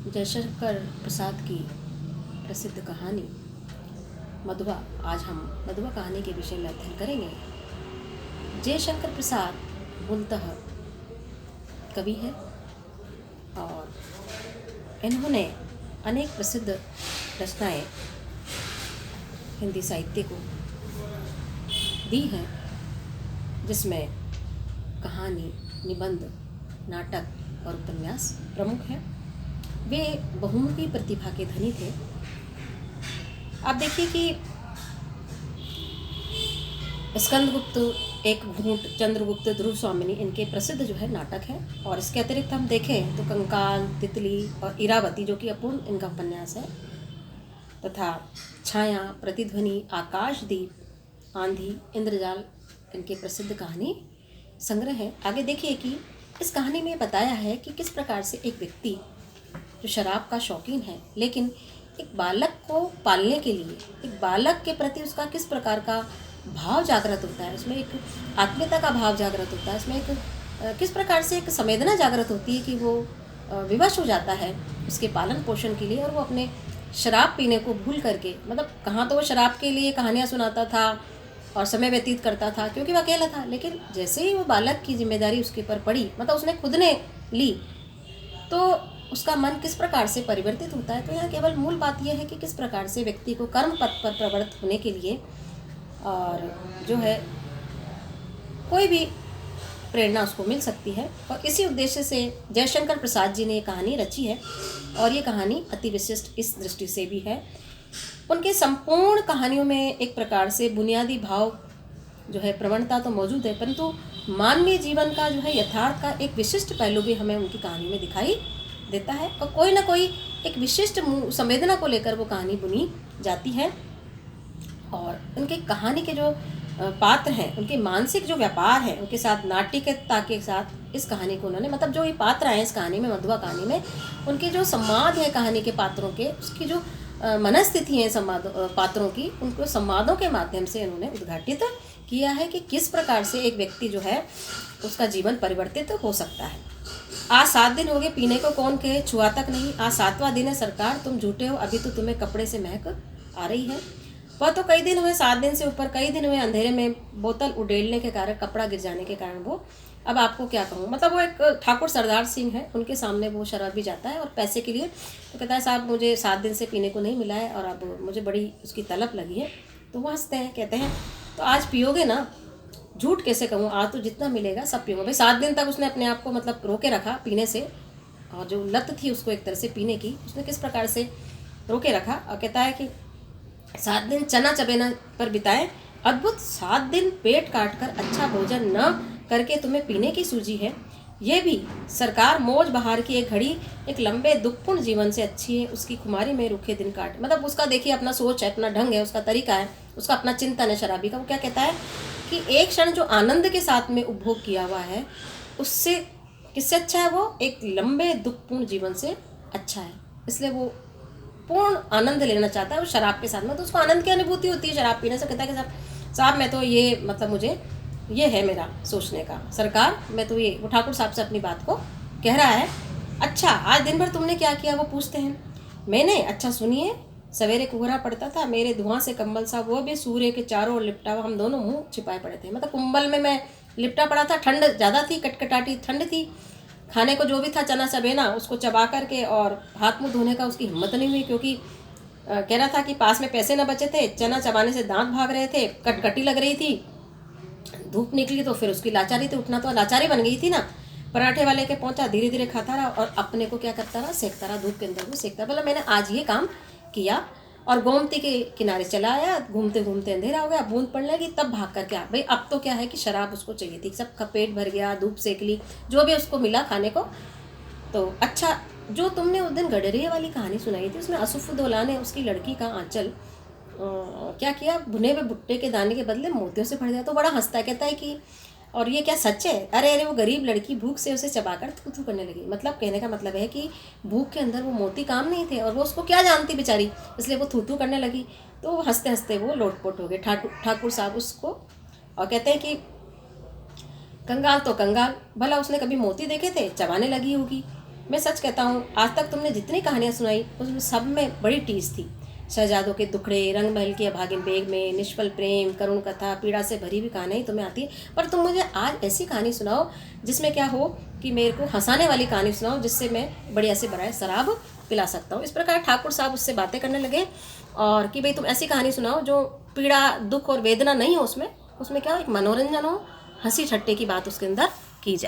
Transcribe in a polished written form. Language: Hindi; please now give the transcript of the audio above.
जयशंकर प्रसाद की प्रसिद्ध कहानी मधुआ। आज हम मधुआ कहानी के विषय में अध्ययन करेंगे। जयशंकर प्रसाद मूलतः कवि हैं और इन्होंने अनेक प्रसिद्ध रचनाएं हिंदी साहित्य को दी हैं, जिसमें कहानी, निबंध, नाटक और उपन्यास प्रमुख हैं। वे बहुमुखी प्रतिभा के धनी थे। आप देखिए कि स्कंदगुप्त, एक घूंट, चंद्रगुप्त, ध्रुव स्वामिनी, इनके प्रसिद्ध जो है नाटक है। और इसके अतिरिक्त हम देखें तो कंकाल, तितली और इरावती, जो कि अपूर्ण इनका उपन्यास है, तथा छाया, प्रतिध्वनि, आकाशदीप, आंधी, इंद्रजाल इनके प्रसिद्ध कहानी संग्रह है। आगे देखिए कि इस कहानी में बताया है कि किस प्रकार से एक व्यक्ति जो शराब का शौकीन है, लेकिन एक बालक को पालने के लिए, एक बालक के प्रति उसका किस प्रकार का भाव जागृत होता है, उसमें एक आत्मीयता का भाव जागृत होता है, उसमें एक किस प्रकार से एक संवेदना जागृत होती है कि वो विवश हो जाता है उसके पालन पोषण के लिए, और वो अपने शराब पीने को भूल करके, मतलब कहाँ तो वो शराब के लिए कहानियाँ सुनाता था और समय व्यतीत करता था क्योंकि वो अकेला था, लेकिन जैसे ही वो बालक की जिम्मेदारी उसके ऊपर पड़ी, मतलब उसने खुद ने ली, तो उसका मन किस प्रकार से परिवर्तित होता है। तो यहाँ केवल मूल बात यह है कि किस प्रकार से व्यक्ति को कर्म पथ पर प्रवृत्त होने के लिए और जो है कोई भी प्रेरणा उसको मिल सकती है। और इसी उद्देश्य से जयशंकर प्रसाद जी ने ये कहानी रची है, और ये कहानी अति विशिष्ट इस दृष्टि से भी है। उनके संपूर्ण कहानियों में एक प्रकार से बुनियादी भाव जो है, प्रवणता तो मौजूद है, परंतु मानवीय जीवन का जो है यथार्थ का एक विशिष्ट पहलू भी हमें उनकी कहानी में दिखाई देता है, और कोई ना कोई एक विशिष्ट संवेदना को लेकर वो कहानी बुनी जाती है। और उनके कहानी के जो पात्र हैं, उनके मानसिक जो व्यापार है, उनके साथ नाट्यिकता के साथ इस कहानी को उन्होंने, मतलब जो ये पात्र आए इस कहानी में, मधुआ कहानी में, उनके जो संवाद है कहानी के पात्रों के, उसकी जो मनस्थिति है संवाद पात्रों की, उनको संवादों के माध्यम से उन्होंने उद्घाटित किया है कि किस प्रकार से एक व्यक्ति जो है उसका जीवन परिवर्तित हो सकता है। आज 7 दिन हो गए पीने को, कौन कहे छुआ तक नहीं, आज 7वां दिन है सरकार, तुम झूठे हो, अभी तो तुम्हें कपड़े से महक आ रही है। वह तो कई दिन हुए, 7 दिन से ऊपर कई दिन हुए अंधेरे में बोतल उड़ेलने के कारण, कपड़ा गिर जाने के कारण वो, अब आपको क्या कहूँ, मतलब वो एक ठाकुर सरदार सिंह है, उनके सामने वो शराब भी जाता है और पैसे के लिए तो कहता है, साहब मुझे 7 दिन से पीने को नहीं मिला है और अब मुझे बड़ी उसकी तलब लगी है। तो वो हंसते हैं, कहते हैं तो आज पियोगे ना, झूठ कैसे कहूँ, आज तो जितना मिलेगा सब पीऊँगा। भाई 7 दिन तक उसने अपने आप को मतलब रोके रखा पीने से, और जो लत थी उसको एक तरह से पीने की, उसने किस प्रकार से रोके रखा। और कहता है कि 7 दिन चना चबेना पर बिताए, अद्भुत 7 दिन पेट काट कर अच्छा भोजन न करके तुम्हें पीने की सूझी है। ये भी सरकार मौज बहार की एक घड़ी एक लंबे दुखपूर्ण जीवन से अच्छी है, उसकी खुमारी में रुखे दिन काट। मतलब उसका देखिए अपना सोच है, अपना ढंग है, उसका तरीका है, उसका अपना चिंतन है शराबी का। वो क्या कहता है कि एक क्षण जो आनंद के साथ में उपभोग किया हुआ है, उससे किससे अच्छा है, वो एक लंबे दुखपूर्ण जीवन से अच्छा है। इसलिए वो पूर्ण आनंद लेना चाहता है उस शराब के साथ में, तो उसको आनंद की अनुभूति होती है शराब पीने से। कहता है कि साहब मैं तो ये, मतलब मुझे ये है मेरा सोचने का, सरकार मैं तो ये, वो ठाकुर साहब से अपनी बात को कह रहा है। अच्छा आज दिन भर तुमने क्या किया, वो पूछते हैं। मैंने, अच्छा सुनिए, सवेरे कोहरा पड़ता था, मेरे धुआं से कंबल सा, वो भी सूर्य के चारों ओर लिपटा हुआ, हम दोनों मुंह छिपाए पड़े थे। मतलब कुंबल में मैं लिपटा पड़ा था, ठंड ज़्यादा थी, कटकटाटी ठंड थी, खाने को जो भी था चना चबेना, उसको चबा करके, और हाथ मुंह धोने का उसकी हिम्मत नहीं हुई, क्योंकि कह रहा था कि पास में पैसे न बचे थे, चना चबाने से दांत भाग रहे थे, कटकटी लग रही थी, धूप निकली तो फिर उसकी लाचारी थी, उठना तो लाचारी बन गई थी ना। पराठे वाले के पहुंचा, धीरे धीरे खाता रहा और अपने को क्या करता रहा, सेकता रहा, धूप के अंदर वो सेकता। बोला मैंने आज ये काम किया, और गोमती के किनारे चला आया, घूमते घूमते अंधेरा हो गया, बूंद पड़ने लगी, तब भाग करके आ भाई। अब तो क्या है कि शराब उसको चाहिए थी, सबका पेट भर गया, धूप सेक ली, जो भी उसको मिला खाने को। तो अच्छा, जो तुमने उस दिन गडरिया वाली कहानी सुनाई थी, उसमें असुफुद्दौला ने उसकी लड़की का आंचल क्या किया, भुने हुए भुट्टे के दाने के बदले मोतियों से भर दिया। तो बड़ा हंसता है, कहता है कि और ये क्या सच है, अरे अरे वो गरीब लड़की भूख से उसे चबाकर थू थू करने लगी। मतलब कहने का मतलब है कि भूख के अंदर वो मोती काम नहीं थे, और वो उसको क्या जानती बेचारी, इसलिए वो थू थू करने लगी। तो हंसते हंसते वो लोटपोट हो गए ठाकुर साहब उसको, और कहते हैं कि कंगाल तो कंगाल, भला उसने कभी मोती देखे थे, चबाने लगी होगी। मैं सच कहता हूँ, आज तक तुमने जितनी कहानियाँ सुनाई उसमें सब में बड़ी टीस थी। शहजादों के दुखड़े, रंग महल की अभागिन बेग में, निष्फल प्रेम, करुण कथा, पीड़ा से भरी हुई कहानी तुम्हें आती है। पर तुम मुझे आज ऐसी कहानी सुनाओ जिसमें क्या हो कि मेरे को हंसाने वाली कहानी सुनाओ, जिससे मैं बढ़िया से बड़ा शराब पिला सकता हूँ। इस प्रकार ठाकुर साहब उससे बातें करने लगे और कि भाई तुम ऐसी कहानी सुनाओ जो पीड़ा, दुख और वेदना नहीं हो, उसमें उसमें क्या हो, एक मनोरंजन हो, हंसी ठट्टे की बात उसके अंदर